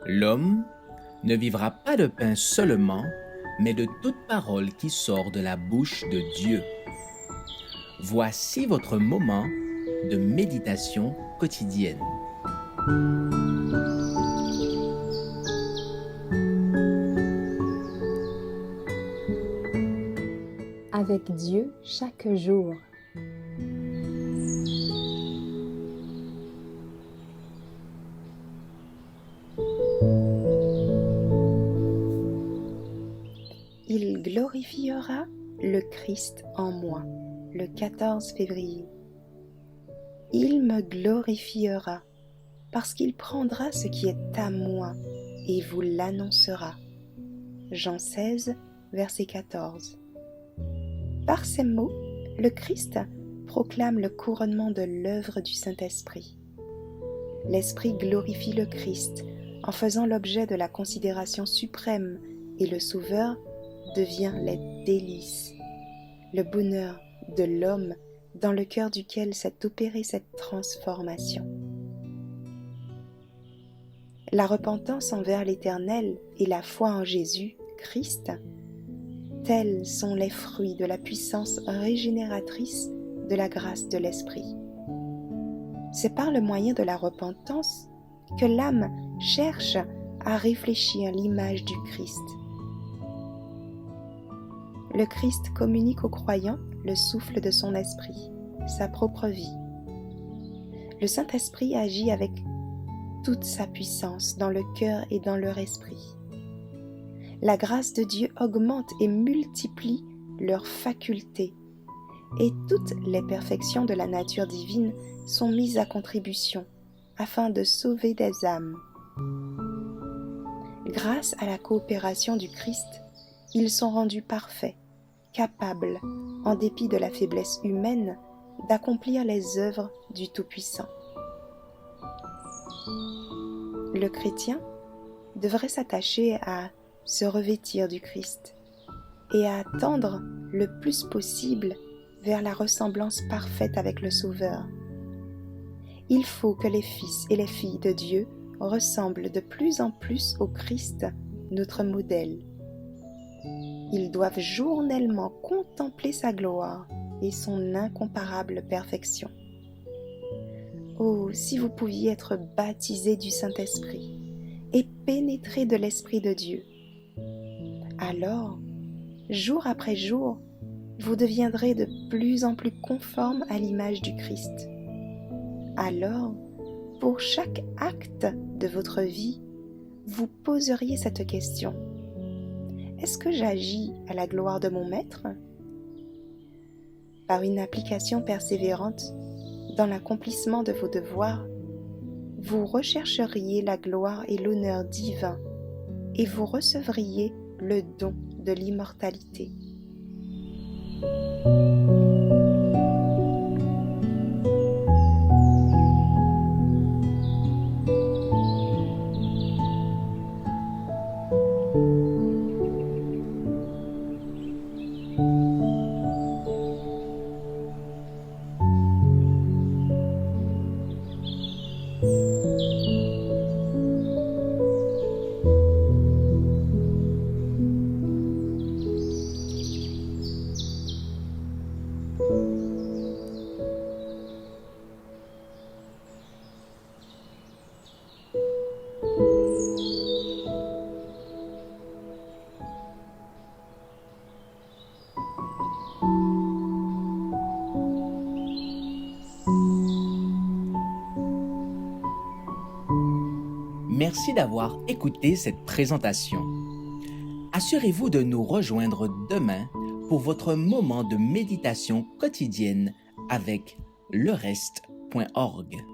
L'homme ne vivra pas de pain seulement, mais de toute parole qui sort de la bouche de Dieu. Voici votre moment de méditation quotidienne. Avec Dieu chaque jour. Il glorifiera le Christ en moi, le 14 février. Il me glorifiera parce qu'il prendra ce qui est à moi et vous l'annoncera. Jean 16, verset 14. Par ces mots, le Christ proclame le couronnement de l'œuvre du Saint-Esprit. L'Esprit glorifie le Christ en faisant l'objet de la considération suprême et le Sauveur devient les délices, le bonheur de l'homme dans le cœur duquel s'est opérée cette transformation. La repentance envers l'Éternel et la foi en Jésus, Christ, tels sont les fruits de la puissance régénératrice de la grâce de l'Esprit. C'est par le moyen de la repentance que l'âme cherche à réfléchir l'image du Christ. Le Christ communique aux croyants le souffle de son esprit, sa propre vie. Le Saint-Esprit agit avec toute sa puissance dans le cœur et dans leur esprit. La grâce de Dieu augmente et multiplie leurs facultés, et toutes les perfections de la nature divine sont mises à contribution afin de sauver des âmes. Grâce à la coopération du Christ, ils sont rendus parfaits, capables, en dépit de la faiblesse humaine, d'accomplir les œuvres du Tout-Puissant. Le chrétien devrait s'attacher à se revêtir du Christ et à tendre le plus possible vers la ressemblance parfaite avec le Sauveur. Il faut que les fils et les filles de Dieu ressemblent de plus en plus au Christ, notre modèle. Ils doivent journellement contempler sa gloire et son incomparable perfection. Oh, si vous pouviez être baptisés du Saint-Esprit et pénétrés de l'Esprit de Dieu, alors, jour après jour, vous deviendrez de plus en plus conformes à l'image du Christ. Alors, pour chaque acte de votre vie, vous poseriez cette question. Est-ce que j'agis à la gloire de mon Maître ? Par une application persévérante dans l'accomplissement de vos devoirs, vous rechercheriez la gloire et l'honneur divin et vous recevriez le don de l'immortalité. Merci d'avoir écouté cette présentation. Assurez-vous de nous rejoindre demain pour votre moment de méditation quotidienne avec lereste.org.